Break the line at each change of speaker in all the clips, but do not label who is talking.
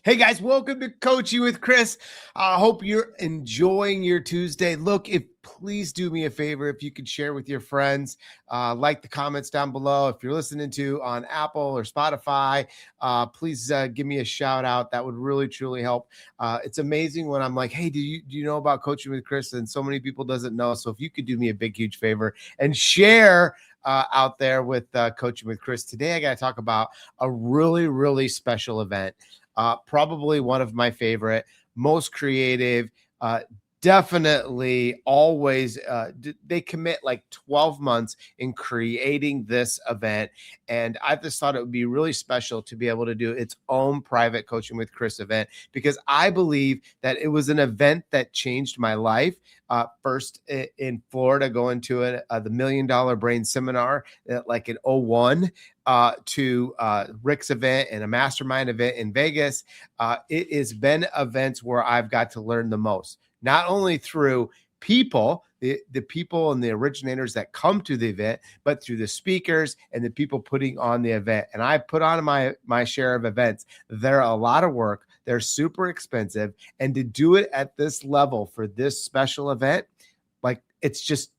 Hey guys, welcome to Coaching with Chris. I hope you're enjoying your Tuesday. Look, please do me a favor if you could share with your friends, like the comments down below. If you're listening to on Apple or Spotify, please give me a shout out. That would really truly help. It's amazing when I'm like, hey, do you know about Coaching with Chris? And so many people doesn't know. So if you could do me a big, huge favor and share out there with Coaching with Chris. Today, I got to talk about a really, really special event. Probably one of my favorite, most creative, definitely always they commit like 12 months in creating this event. And I just thought it would be really special to be able to do its own private Coaching with Chris event, because I believe that it was an event that changed my life. First in Florida, going to the $1 Million Brain Seminar like in 2001, to Rick's event and a mastermind event in Vegas. It has been events where I've got to learn the most, not only through people, the people and the originators that come to the event, but through the speakers and the people putting on the event. And I put on my share of events. They're a lot of work. They're super expensive. And to do it at this level for this special event, like, it's just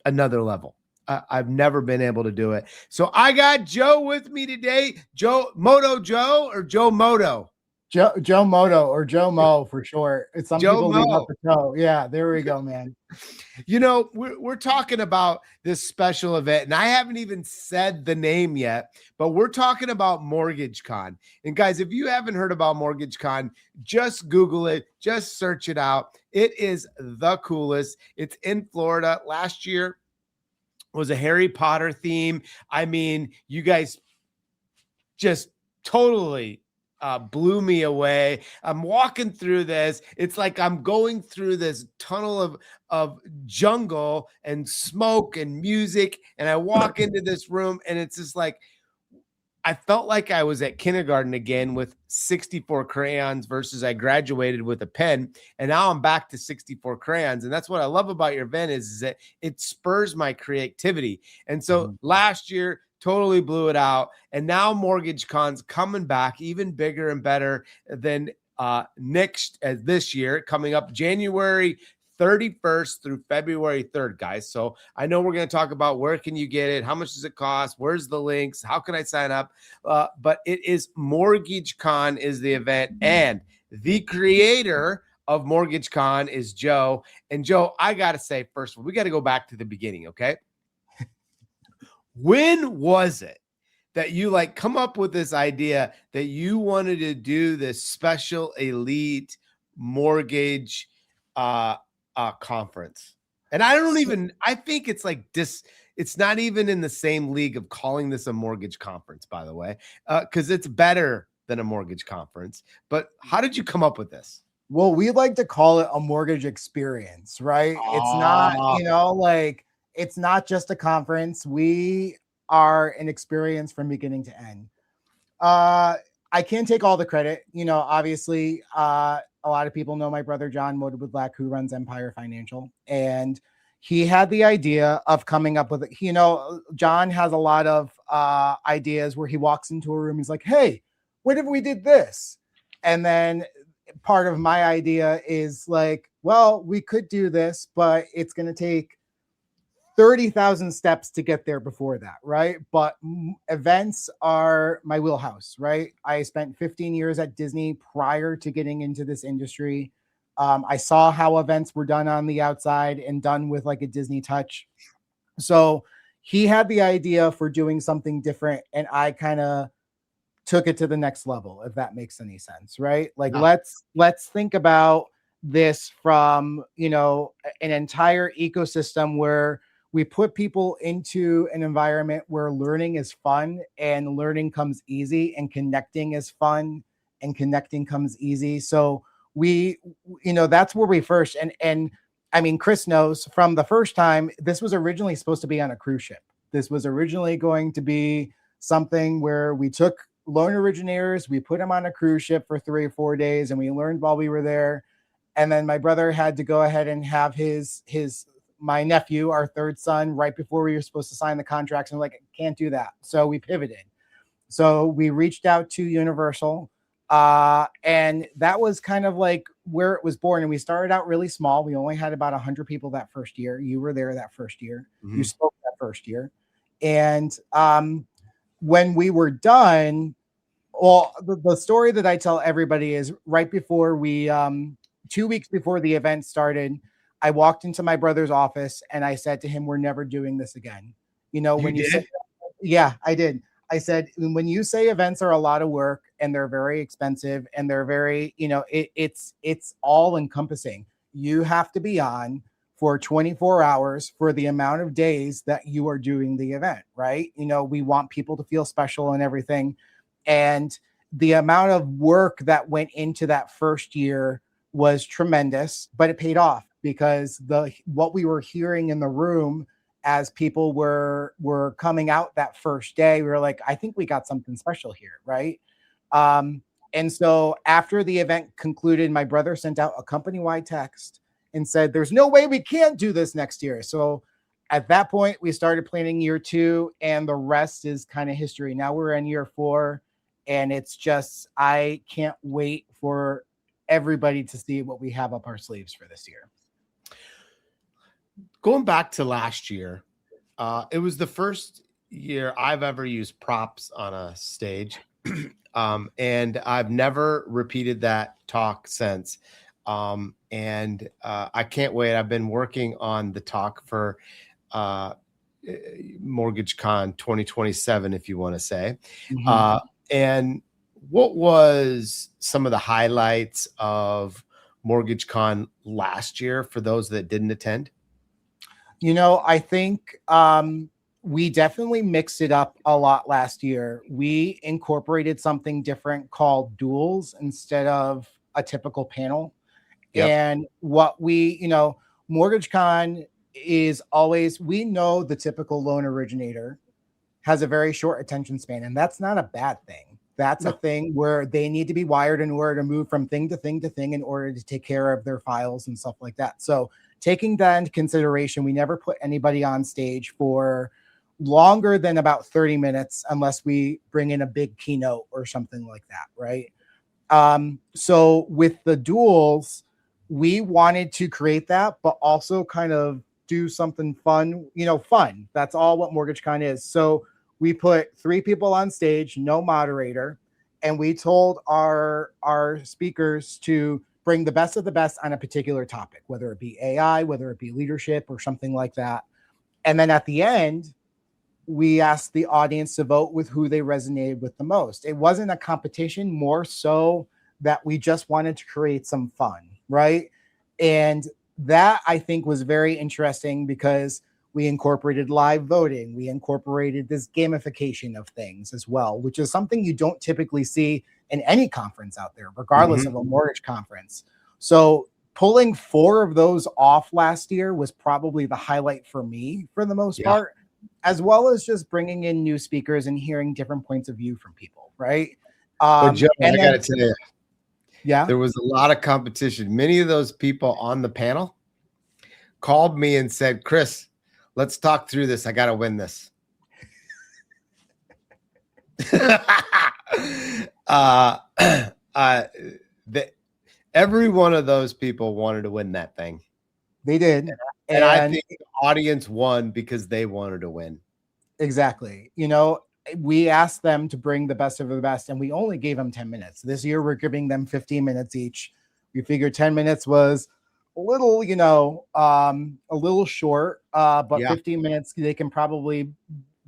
another level. I've never been able to do it. So I got Joe with me today. Moto Joe or Joe Moto?
Joe Moto, or Joe Mo for short. It's some
Joe
people
Mo.
leave out the Joe. Yeah, there we go, man.
You know, we're talking about this special event, and I haven't even said the name yet, but we're talking about MortgageCon. And guys, if you haven't heard about MortgageCon, just Google it, just search it out. It is the coolest. It's in Florida. Last year was a Harry Potter theme. I mean, you guys just totally blew me away. I'm walking through this. It's like I'm going through this tunnel of jungle and smoke and music. And I walk into this room, and it's just like, I felt like I was at kindergarten again with 64 crayons versus I graduated with a pen. And now I'm back to 64 crayons. And that's what I love about your event is that it spurs my creativity. And so last year, totally blew it out. And now MortgageCon's coming back even bigger and better than this year, coming up January 31st through February 3rd, guys. So I know we're going to talk about where can you get it, how much does it cost, where's the links, how can I sign up? But it is MortgageCon is the event, and the creator of MortgageCon is Joe. And Joe, I got to say, first of all, we got to go back to the beginning, okay? When was it that you come up with this idea that you wanted to do this special elite mortgage conference? And I think it's like this. It's not even in the same league of calling this a mortgage conference, by the way, because it's better than a mortgage conference. But how did you come up with this?
Well, we like to call it a mortgage experience, right? It's not, it's not just a conference. We are an experience from beginning to end. I can't take all the credit. Obviously, a lot of people know my brother, John Motowidlak, who runs Mpire Financial. And he had the idea of coming up with, John has a lot of ideas where he walks into a room. He's like, hey, what if we did this? And then part of my idea is like, well, we could do this, but it's going to take 30,000 steps to get there before that, right? But events are my wheelhouse, right? I spent 15 years at Disney prior to getting into this industry. I saw how events were done on the outside and done with like a Disney touch. So he had the idea for doing something different, and I kind of took it to the next level, if that makes any sense, right? Like, let's think about this from, an entire ecosystem where we put people into an environment where learning is fun and learning comes easy, and connecting is fun and connecting comes easy. So that's where we first, and I mean, Chris knows from the first time, this was originally supposed to be on a cruise ship. This was originally going to be something where we took loan originators, we put them on a cruise ship for 3 or 4 days, and we learned while we were there. And then my brother had to go ahead and have my nephew, our third son, right before we were supposed to sign the contracts, and we're like, can't do that. So we pivoted. So we reached out to Universal. And that was kind of like where it was born. And we started out really small. We only had about 100 people that first year. You were there that first year. You spoke that first year. And when we were done, well, the story that I tell everybody is right before we, 2 weeks before the event started, I walked into my brother's office and I said to him, "We're never doing this again." You know, when you said, yeah, I did. I said, when you say events are a lot of work and they're very expensive and they're very, you know, it's all encompassing. You have to be on for 24 hours for the amount of days that you are doing the event, right? You know, we want people to feel special and everything. And the amount of work that went into that first year was tremendous, but it paid off because what we were hearing in the room as people were coming out that first day, we were like, I think we got something special here, right? And so after the event concluded, my brother sent out a company-wide text and said, "There's no way we can't do this next year." So at that point, we started planning year 2, and the rest is kind of history. Now we're in year 4, and it's just, I can't wait for everybody to see what we have up our sleeves for this year.
Going back to last year, it was the first year I've ever used props on a stage. And I've never repeated that talk since. And I can't wait. I've been working on the talk for MortgageCon 2027, if you want to say. And what was some of the highlights of MortgageCon last year for those that didn't attend?
You know, I think we definitely mixed it up a lot last year. We incorporated something different called duels instead of a typical panel. Yep. And what we, you know, MortgageCon is always, we know the typical loan originator has a very short attention span, and that's not a bad thing. That's a thing where they need to be wired in order to move from thing to thing to thing in order to take care of their files and stuff like that. So taking that into consideration, we never put anybody on stage for longer than about 30 minutes unless we bring in a big keynote or something like that, right? So with the duels, we wanted to create that, but also kind of do something fun, you know, fun. That's all what MortgageCon is. So we put 3 people on stage, no moderator, and we told our speakers to bring the best of the best on a particular topic, whether it be AI, whether it be leadership or something like that. And then at the end, we asked the audience to vote with who they resonated with the most. It wasn't a competition, more so that we just wanted to create some fun, right? And that, I think, was very interesting because we incorporated live voting. We incorporated this gamification of things as well, which is something you don't typically see in any conference out there, regardless of a mortgage conference. So pulling 4 of those off last year was probably the highlight for me for the most part, as well as just bringing in new speakers and hearing different points of view from people, right?
But Joe, I got to tell you,
there
was a lot of competition. Many of those people on the panel called me and said, "Chris, let's talk through this. I got to win this." Every one of those people wanted to win that thing.
They did.
And I think the audience won because they wanted to win.
Exactly. You know, we asked them to bring the best of the best, and we only gave them 10 minutes. This year, we're giving them 15 minutes each. We figured 10 minutes was a little, you know, a little short, but 15 minutes, they can probably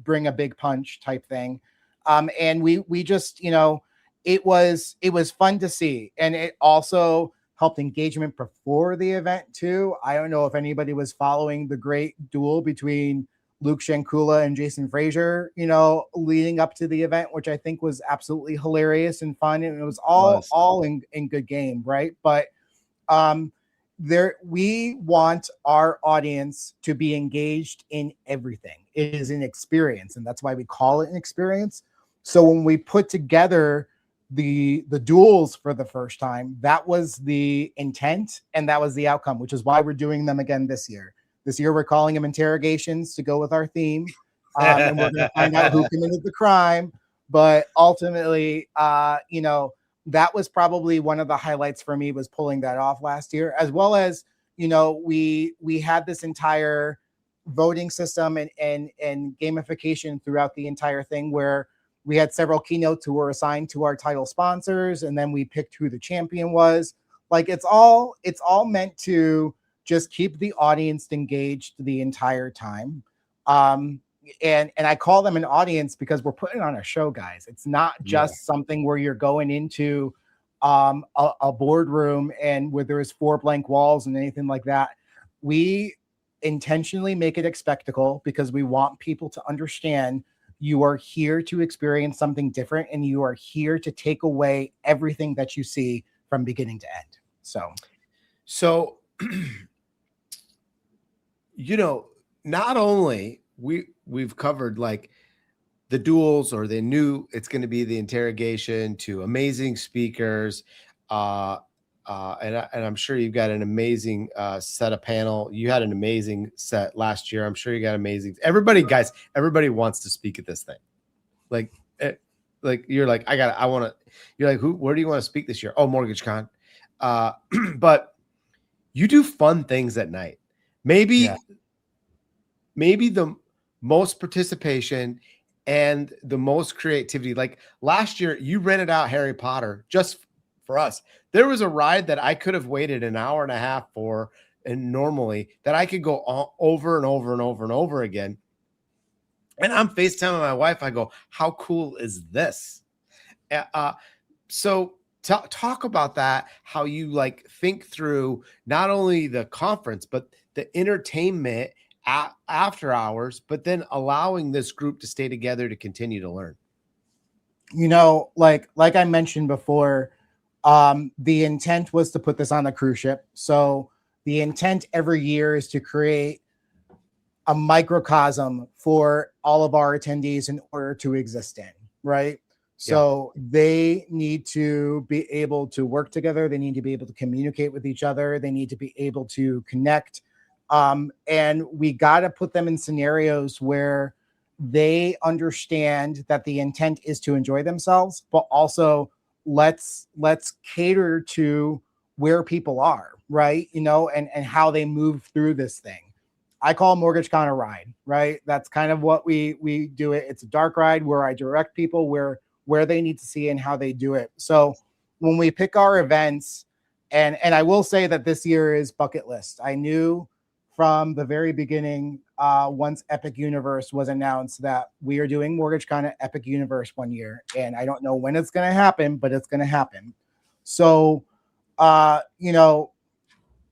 bring a big punch type thing. And we just, you know, it was fun to see. And it also helped engagement before the event too. I don't know if anybody was following the great duel between Luke Shankula and Jason Frazier, you know, leading up to the event, which I think was absolutely hilarious and fun. And it was all in good game, right? But we want our audience to be engaged in everything. It is an experience, and that's why we call it an experience. So when we put together the duels for the first time, that was the intent and that was the outcome, which is why we're doing them again this year. This year we're calling them interrogations to go with our theme, and we're going to find out who committed the crime. But ultimately, you know, that was probably one of the highlights for me, was pulling that off last year, as well as, we had this entire voting system and gamification throughout the entire thing, where we had several keynotes who were assigned to our title sponsors, and then we picked who the champion was. Like, it's all meant to just keep the audience engaged the entire time. And I call them an audience because we're putting on a show, guys. It's not just something where you're going into a boardroom and where there's 4 blank walls and anything like that. We intentionally make it a spectacle because we want people to understand you are here to experience something different, and you are here to take away everything that you see from beginning to end. So
not only we've covered like the duels, or the new, it's going to be the interrogation, to amazing speakers, and I'm sure you've got an amazing set of panel. You had an amazing set last year. I'm sure you got amazing. Everybody wants to speak at this thing. Like you're like, I want to. You're like, where do you want to speak this year? Oh, MortgageCon. But you do fun things at night. Maybe the most participation and the most creativity. Like last year, you rented out Harry Potter just for us. There was a ride that I could have waited an hour and a half for, and normally that I could go over and over and over and over again. And I'm FaceTiming my wife. I go, how cool is this? So talk about that, how you like think through not only the conference, but the entertainment after hours, but then allowing this group to stay together to continue to learn.
Like I mentioned before, the intent was to put this on a cruise ship. So the intent every year is to create a microcosm for all of our attendees in order to exist in, right? So they need to be able to work together. They need to be able to communicate with each other. They need to be able to connect. And we got to put them in scenarios where they understand that the intent is to enjoy themselves, but also let's cater to where people are, right? And how they move through this thing. I call MortgageCon a ride, right? That's kind of what we do it. It's a dark ride where I direct people where they need to see and how they do it. So when we pick our events, and I will say that this year is bucket list. I knew from the very beginning, once Epic Universe was announced, that we are doing MortgageCon at Epic Universe one year. And I don't know when it's going to happen, but it's going to happen. So,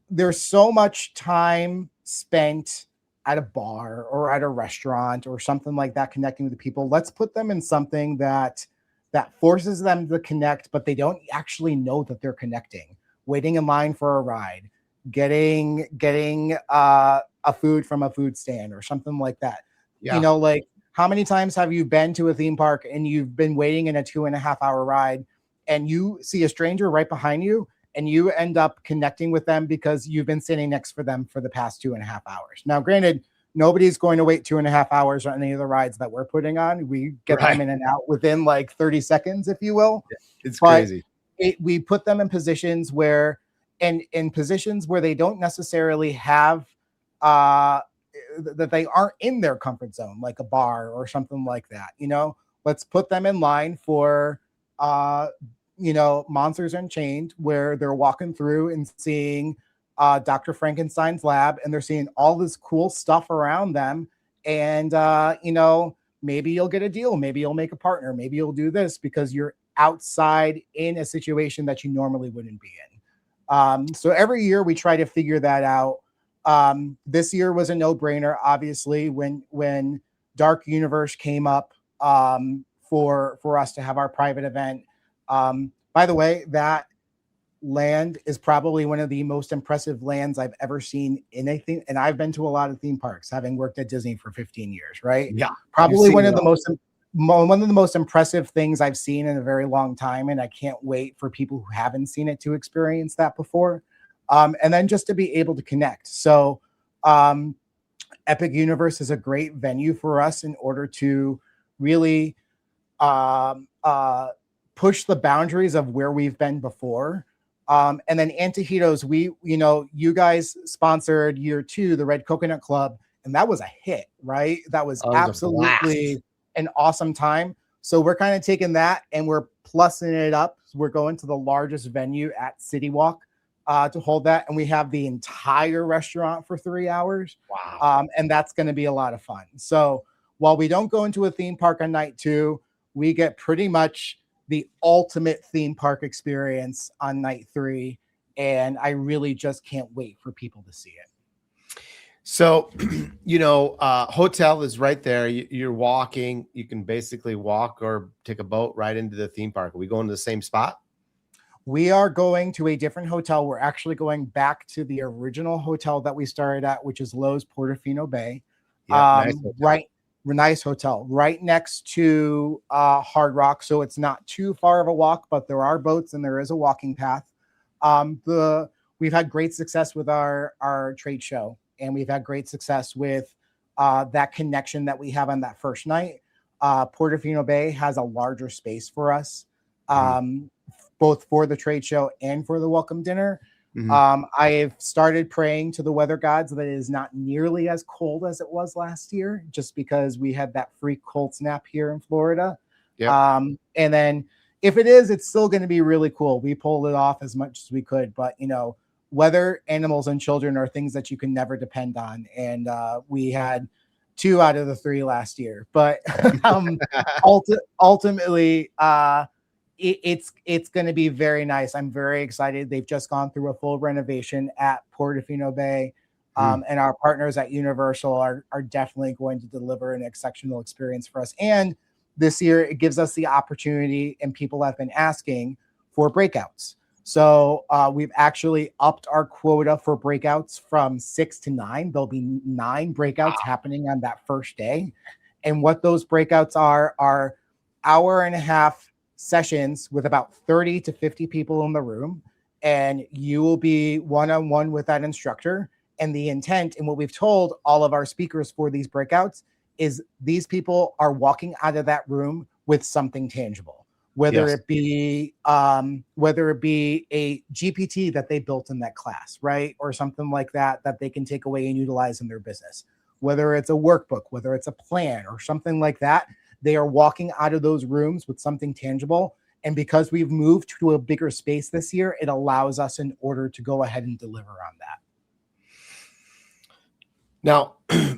there's so much time spent at a bar or at a restaurant or something like that, connecting with the people. Let's put them in something that forces them to connect, but they don't actually know that they're connecting. Waiting in line for a ride, getting a food from a food stand or something like that. Yeah. Like how many times have you been to a theme park and you've been waiting in a 2.5 hour ride and you see a stranger right behind you and you end up connecting with them because you've been sitting next to them for the past 2.5 hours. Now, granted, nobody's going to wait 2.5 hours on any of the rides that we're putting on. We get them in and out within like 30 seconds, if you will.
It's crazy.
We put them in positions where, and in positions where they don't necessarily have, that they aren't in their comfort zone, like a bar or something like that. Let's put them in line for, Monsters Unchained, where they're walking through and seeing Dr. Frankenstein's lab, and they're seeing all this cool stuff around them. And, maybe you'll get a deal. Maybe you'll make a partner. Maybe you'll do this because you're outside in a situation that you normally wouldn't be in. So every year we try to figure that out. This year was a no-brainer, obviously, when Dark Universe came up for us to have our private event. By the way, that land is probably one of the most impressive lands I've ever seen in a theme. And I've been to a lot of theme parks, having worked at Disney for 15 years, right?
Yeah.
Probably one of the most impressive things I've seen in a very long time. And I can't wait for people who haven't seen it to experience that before. And then just to be able to connect. So Epic Universe is a great venue for us in order to really push the boundaries of where we've been before. And then Antojitos, you guys sponsored year 2, the Red Coconut Club, and that was a hit, right? That was absolutely an awesome time. So we're kind of taking that and we're plussing it up. We're going to the largest venue at City Walk to hold that. And we have the entire restaurant for 3 hours.
Wow.
And that's going to be a lot of fun. So while we don't go into a theme park on night 2, we get pretty much the ultimate theme park experience on night 3. And I really just can't wait for people to see it.
So, hotel is right there. You're walking. You can basically walk or take a boat right into the theme park. Are we going to the same spot?
We are going to a different hotel. We're actually going back to the original hotel that we started at, which is Lowe's Portofino Bay. Nice hotel, right next to Hard Rock. So it's not too far of a walk, but there are boats and there is a walking path. We've had great success with our trade show, and we've had great success with that connection that we have on that first night. Portofino Bay has a larger space for us, both for the trade show and for the welcome dinner. I've started praying to the weather gods that it is not nearly as cold as it was last year, just because we had that free cold snap here in Florida.
Yep.
And then if it is, it's still going to be really cool. We pulled it off as much as we could, but weather, animals, and children are things that you can never depend on. And we had 2 out of the 3 last year, but ultimately, it's going to be very nice. I'm very excited. They've just gone through a full renovation at Portofino Bay, and our partners at Universal are definitely going to deliver an exceptional experience for us. And this year, it gives us the opportunity, and people have been asking for breakouts. So we've actually upped our quota for breakouts from 6 to 9. There'll be 9 breakouts happening on that first day. And what those breakouts are hour-and-a-half sessions with about 30 to 50 people in the room, and you will be one-on-one with that instructor. And the intent, and what we've told all of our speakers for these breakouts, is these people are walking out of that room with something tangible, whether it be a GPT that they built in that class, right? Or something like that they can take away and utilize in their business, whether it's a workbook, whether it's a plan or something like that. They are walking out of those rooms with something tangible. And because we've moved to a bigger space this year, it allows us in order to go ahead and deliver on that.
Now,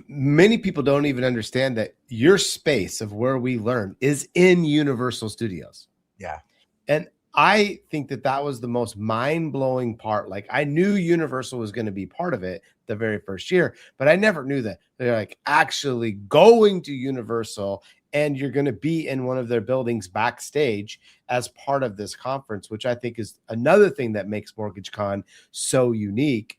many people don't even understand that your space of where we learn is in Universal Studios.
Yeah.
And I think that was the most mind-blowing part. Like, I knew Universal was going to be part of it the very first year, but I never knew that they're like actually going to Universal, and you're going to be in one of their buildings backstage as part of this conference, which I think is another thing that makes MortgageCon so unique.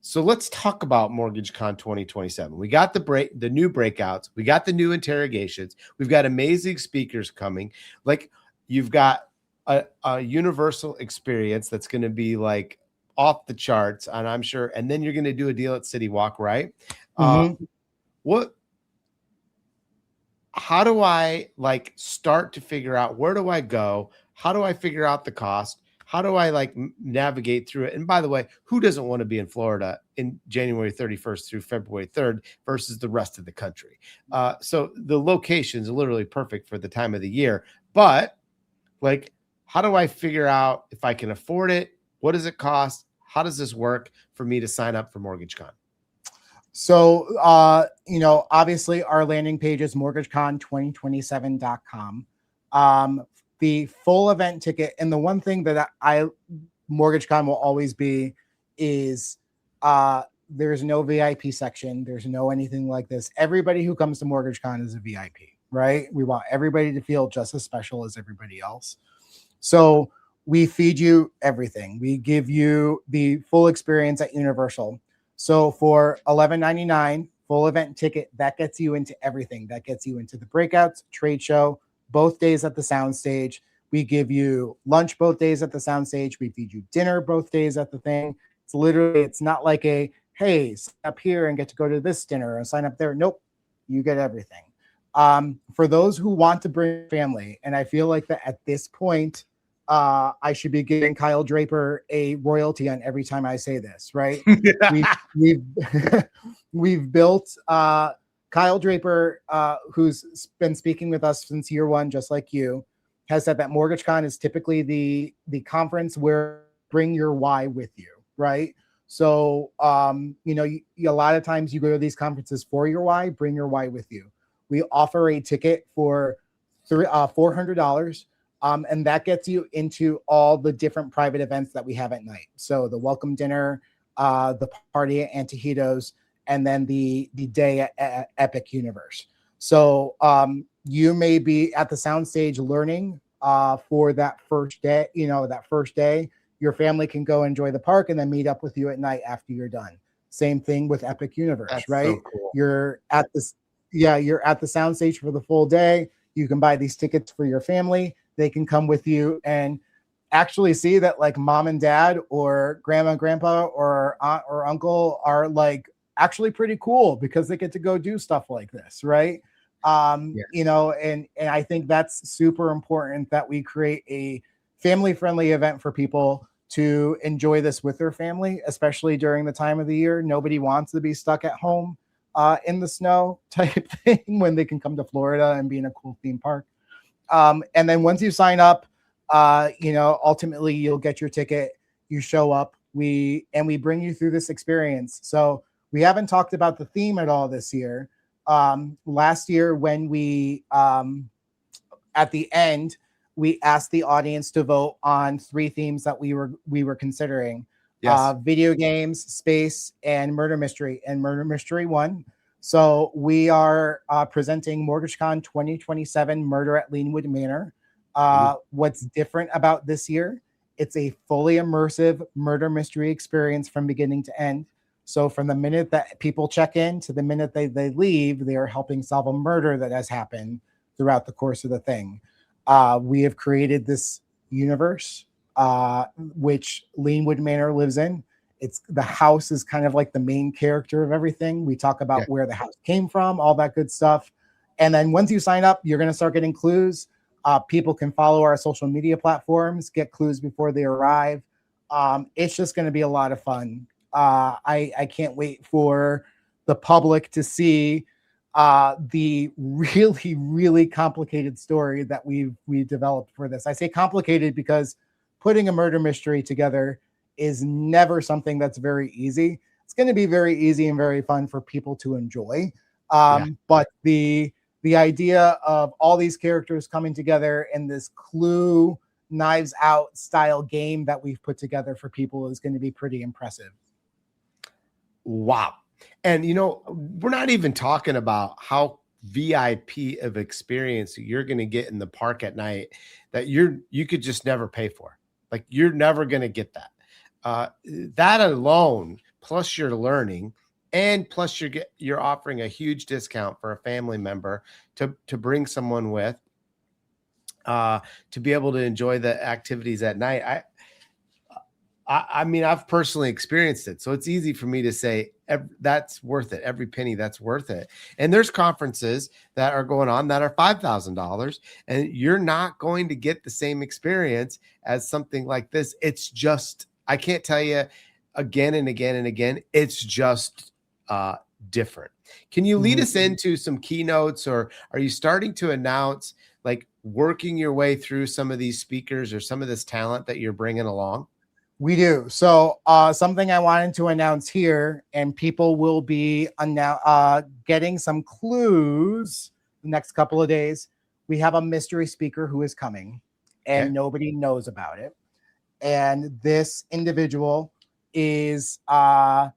So let's talk about MortgageCon 2027. We got the new breakouts. We got the new interrogations. We've got amazing speakers coming. Like, you've got a universal experience that's going to be like off the charts, and I'm sure. And then you're going to do a deal at City Walk, right? How do I start to figure out, where do I go? How do I figure out the cost? How do I navigate through it? And by the way, who doesn't want to be in Florida in January 31st through February 3rd versus the rest of the country? So the location is literally perfect for the time of the year. But how do I figure out if I can afford it? What does it cost? How does this work for me to sign up for MortgageCon?
So, obviously our landing page is mortgagecon2027.com. The full event ticket, and the one thing that MortgageCon will always be is there's no VIP section. There's no anything like this. Everybody who comes to MortgageCon is a VIP, right? We want everybody to feel just as special as everybody else. So we feed you everything. We give you the full experience at Universal. So for $11.99 full event ticket, that gets you into everything. That gets you into the breakouts, trade show, both days at the soundstage. We give you lunch both days at the soundstage. We feed you dinner both days at the thing. It's not like hey, sign up here and get to go to this dinner and sign up there. Nope, you get everything. For those who want to bring family, and I feel like that at this point, I should be giving Kyle Draper a royalty on every time I say this, right? We've we've built Kyle Draper, who's been speaking with us since year one, just like you, has said that MortgageCon is typically the conference where bring your why with you, right? So, you know, a lot of times you go to these conferences for your why, bring your why with you. We offer a ticket for $400, and that gets you into all the different private events that we have at night. So the welcome dinner, the party at Antojitos, and then the day at Epic Universe. So you may be at the soundstage learning for that first day. You know, that first day, your family can go enjoy the park and then meet up with you at night after you're done. Same thing with Epic Universe, that's right? So cool. You're at the soundstage for the full day. You can buy these tickets for your family. They can come with you and actually see that like mom and dad or grandma and grandpa or aunt or uncle are like actually pretty cool because they get to go do stuff like this, right? You know, and I think that's super important that we create a family-friendly event for people to enjoy this with their family, especially during the time of the year. Nobody wants to be stuck at home in the snow type thing when they can come to Florida and be in a cool theme park. And then once you sign up, you know, ultimately you'll get your ticket, you show up, we bring you through this experience. So we haven't talked about the theme at all this year. Last year when we, at the end, we asked the audience to vote on 3 themes that we were considering. Yes. Video games, space, and murder mystery. And murder mystery won. So we are presenting MortgageCon 2027 Murder at Leanwood Manor. What's different about this year? It's a fully immersive murder mystery experience from beginning to end. So from the minute that people check in to the minute they leave, they are helping solve a murder that has happened throughout the course of the thing. We have created this universe, which Leanwood Manor lives in. The house is kind of like the main character of everything. We talk about where the house came from, all that good stuff. And then once you sign up, you're going to start getting clues. People can follow our social media platforms, get clues before they arrive. It's just going to be a lot of fun. I can't wait for the public to see the really, really complicated story that we developed for this. I say complicated because putting a murder mystery together is never something that's very easy. It's going to be very easy and very fun for people to enjoy. But the idea of all these characters coming together in this Clue Knives Out style game that we've put together for people is going to be pretty impressive.
Wow. And, you know, we're not even talking about how VIP of experience you're going to get in the park at night that you could just never pay for. Like, you're never going to get that. That alone, plus you're learning, and plus you're offering a huge discount for a family member to bring someone with, to be able to enjoy the activities at night. I mean, I've personally experienced it, so it's easy for me to say that's worth it. Every penny, that's worth it. And there's conferences that are going on that are $5,000, and you're not going to get the same experience as something like this. It's just, I can't tell you again and again and again, it's just different. Can you lead us into some keynotes, or are you starting to announce, like, working your way through some of these speakers or some of this talent that you're bringing along?
We do. So something I wanted to announce here, and people will be getting some clues the next couple of days. We have a mystery speaker who is coming, and nobody knows about it. And this individual is, I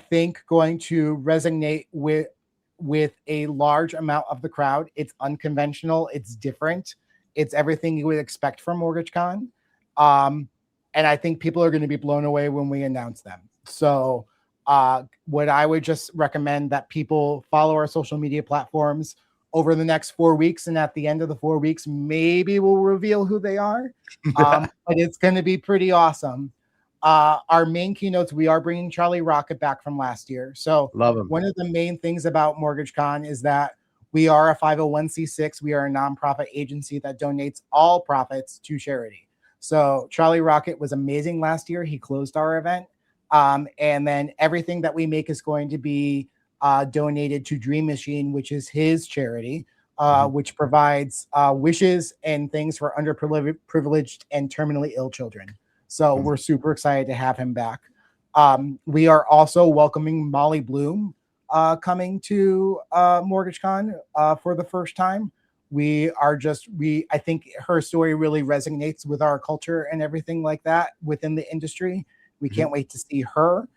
think, going to resonate with a large amount of the crowd. It's unconventional. It's different. It's everything you would expect from MortgageCon. And I think people are going to be blown away when we announce them. So what I would just recommend that people follow our social media platforms over the next 4 weeks. And at the end of the 4 weeks, maybe we'll reveal who they are. But it's going to be pretty awesome. Our main keynotes, we are bringing Charlie Rocket back from last year. So
love him.
One of the main things about MortgageCon is that We are a 501c6. We are a nonprofit agency that donates all profits to charity. So Charlie Rocket was amazing last year. He closed our event. And then everything that we make is going to be donated to Dream Machine, which is his charity, which provides wishes and things for underprivileged and terminally ill children. So we're super excited to have him back. We are also welcoming Molly Bloom coming to MortgageCon for the first time. I think her story really resonates with our culture and everything like that within the industry. We can't wait to see her.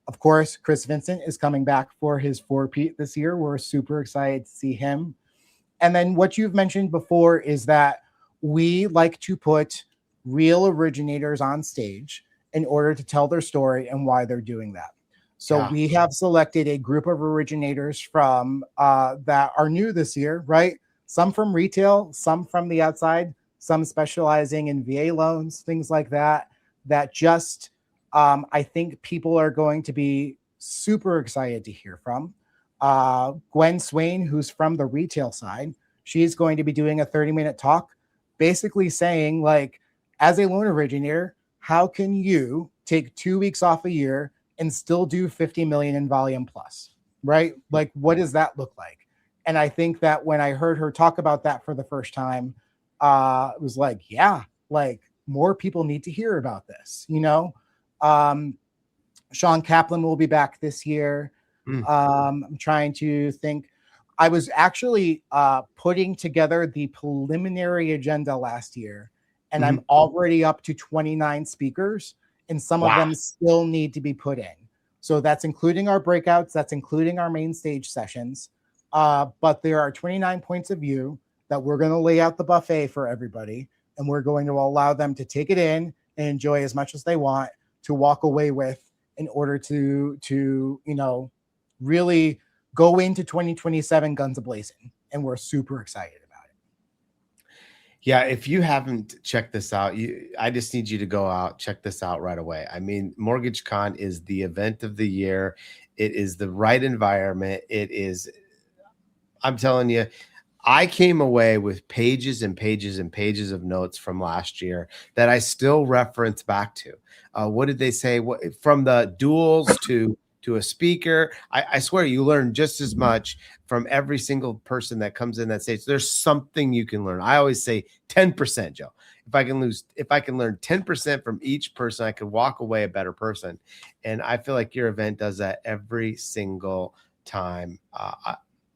Of course, Chris Vincent is coming back for his 4-peat this year. We're super excited to see him. And then what you've mentioned before is that we like to put real originators on stage in order to tell their story and why they're doing that. So we have selected a group of originators from that are new this year, right? Some from retail, some from the outside, some specializing in VA loans, things like that, that just I think people are going to be super excited to hear from. Gwen Swain, who's from the retail side, she's going to be doing a 30-minute talk, basically saying, like, as a loan originator, how can you take 2 weeks off a year and still do 50 million in volume plus, right? Like, what does that look like? And I think that when I heard her talk about that for the first time, it was like, yeah, like more people need to hear about this, you know? Sean Kaplan will be back this year. I'm trying to think. I was actually putting together the preliminary agenda last year, and I'm already up to 29 speakers, and some of them still need to be put in. So that's including our breakouts, that's including our main stage sessions. But there are 29 points of view that we're going to lay out the buffet for everybody, and we're going to allow them to take it in and enjoy as much as they want to walk away with in order to you know, really go into 2027 guns a-blazing. And we're super excited about it.
Yeah, if you haven't checked this out, I just need you to go out, check this out right away. I mean, MortgageCon is the event of the year. It is the right environment. It is, I'm telling you, I came away with pages and pages and pages of notes from last year that I still reference back to. What did they say? From the duels to a speaker, I swear you learn just as much from every single person that comes in that stage. There's something you can learn. I always say 10%, Joe. If I can learn 10% from each person, I could walk away a better person. And I feel like your event does that every single time.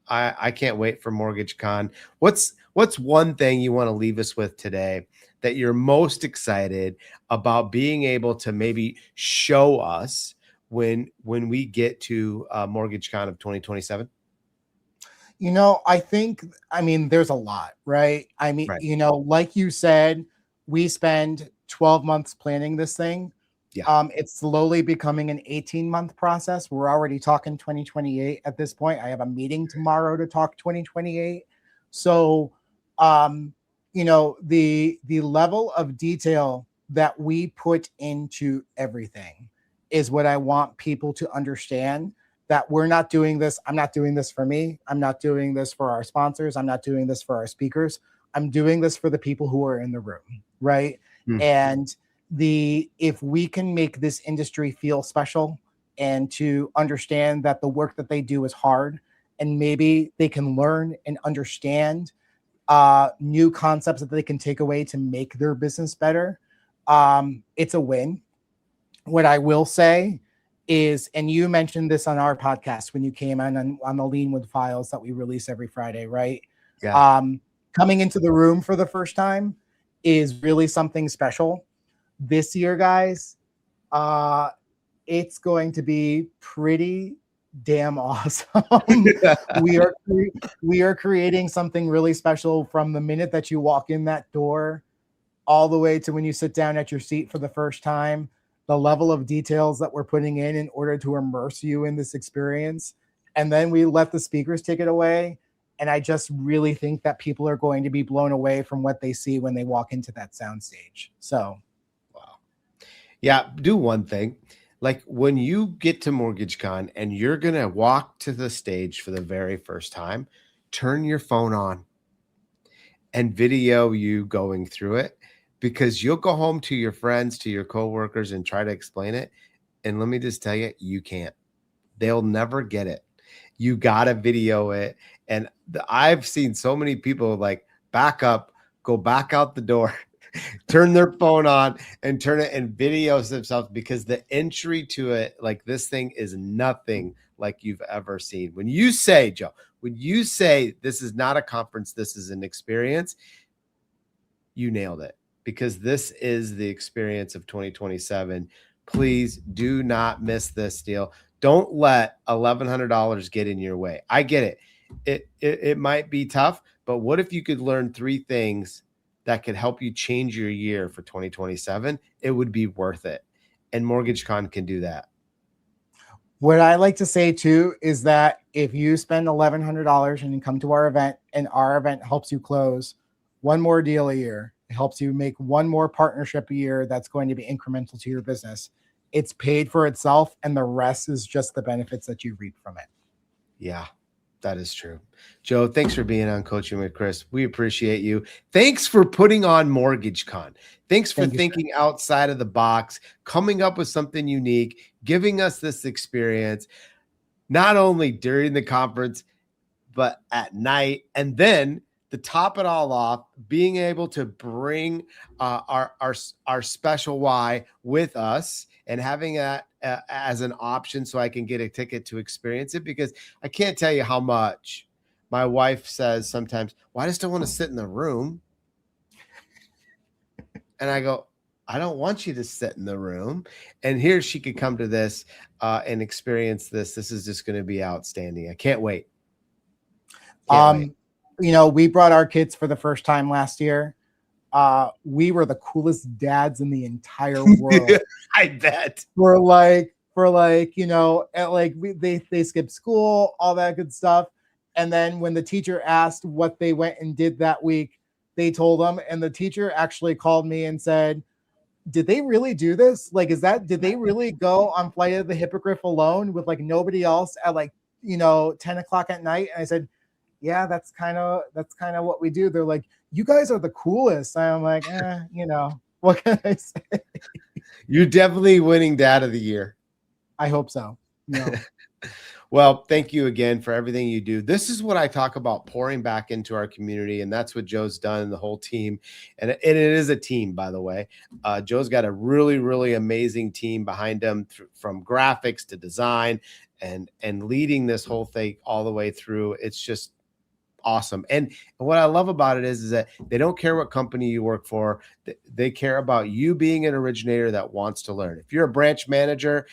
I can't wait for MortgageCon. What's one thing you want to leave us with today that you're most excited about being able to maybe show us when we get to MortgageCon of 2027?
You know, I mean, there's a lot, right? I mean, you know, like you said, we spend 12 months planning this thing. Yeah. It's slowly becoming an 18-month process. We're already talking 2028 at this point. I have a meeting tomorrow to talk 2028. So, you know, the level of detail that we put into everything is what I want people to understand, that we're not doing this. I'm not doing this for me. I'm not doing this for our sponsors. I'm not doing this for our speakers. I'm doing this for the people who are in the room, right? And if we can make this industry feel special and to understand that the work that they do is hard, and maybe they can learn and understand new concepts that they can take away to make their business better, it's a win. What I will say is, and you mentioned this on our podcast when you came on the Leanwood Files that we release every Friday, right? Yeah. Coming into the room for the first time is really something special. This year, guys, it's going to be pretty damn awesome. we are creating something really special from the minute that you walk in that door all the way to when you sit down at your seat for the first time. The level of details that we're putting in order to immerse you in this experience. And then we let the speakers take it away. And I just really think that people are going to be blown away from what they see when they walk into that sound stage. So,
wow. Yeah, do one thing. Like when you get to MortgageCon and you're going to walk to the stage for the very first time, turn your phone on and video you going through it, because you'll go home to your friends, to your coworkers, and try to explain it. And let me just tell you, you can't. They'll never get it. You got to video it. And I've seen so many people like back up, go back out the door, turn their phone on and turn it and videos themselves, because the entry to it, like this thing is nothing like you've ever seen. When you say, Joe, when you say this is not a conference, this is an experience, you nailed it, because this is the experience of 2027. Please do not miss this deal. Don't let $1,100 get in your way. I get it. It might be tough, but what if you could learn 3 things that could help you change your year for 2027? It would be worth it. And MortgageCon can do that.
What I like to say too is that if you spend $1,100 and you come to our event and our event helps you close one more deal a year, it helps you make one more partnership a year that's going to be incremental to your business, it's paid for itself, and the rest is just the benefits that you reap from it.
Yeah, that is true. Joe, thanks for being on Coaching with Chris. We appreciate you. Thanks for putting on MortgageCon. Thanks for thinking outside of the box, coming up with something unique, giving us this experience, not only during the conference, but at night. And then to top it all off, being able to bring our special Y with us and having that as an option so I can get a ticket to experience it, because I can't tell you how much my wife says sometimes, well, I just don't want to sit in the room. And I go, I don't want you to sit in the room. And here she could come to this and experience this. This is just going to be outstanding. I can't wait.
You know, we brought our kids for the first time last year. We were the coolest dads in the entire world.
I bet.
For like, you know, they skipped school, all that good stuff. And then when the teacher asked what they went and did that week, they told them, and the teacher actually called me and said, did they really do this? Like, did they really go on Flight of the Hippogriff alone with like nobody else at like, you know, 10 o'clock at night? And I said, yeah, that's kind of what we do. They're like, you guys are the coolest. I'm like, you know, what can I say?
You're definitely winning Dad of the Year.
I hope so. No.
Well, thank you again for everything you do. This is what I talk about, pouring back into our community, and that's what Joe's done, and the whole team. And it is a team, by the way. Joe's got a really, really amazing team behind him, from graphics to design, and leading this whole thing all the way through. It's just awesome. And what I love about it is that they don't care what company you work for. They care about you being an originator that wants to learn. If you're a branch manager,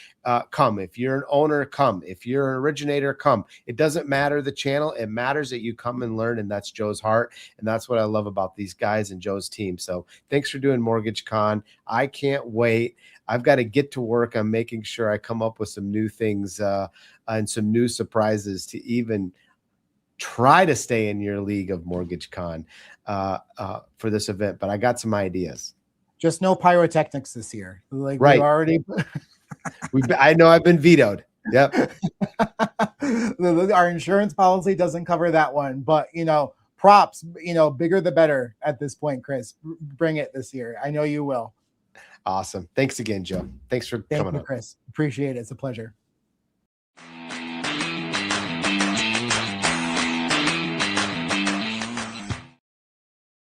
come. If you're an owner, come. If you're an originator, come. It doesn't matter the channel. It matters that you come and learn. And that's Joe's heart. And that's what I love about these guys and Joe's team. So thanks for doing MortgageCon. I can't wait. I've got to get to work on making sure I come up with some new things and some new surprises to even try to stay in your league of MortgageCon for this event, but I got some ideas.
Just no pyrotechnics this year. Like,
right.
We already.
I know I've been vetoed. Yep.
Our insurance policy doesn't cover that one, but you know, props. You know, bigger the better at this point, Chris. Bring it this year. I know you will.
Awesome. Thanks again, Joe. Thanks for coming on,
Chris. Appreciate it. It's a pleasure.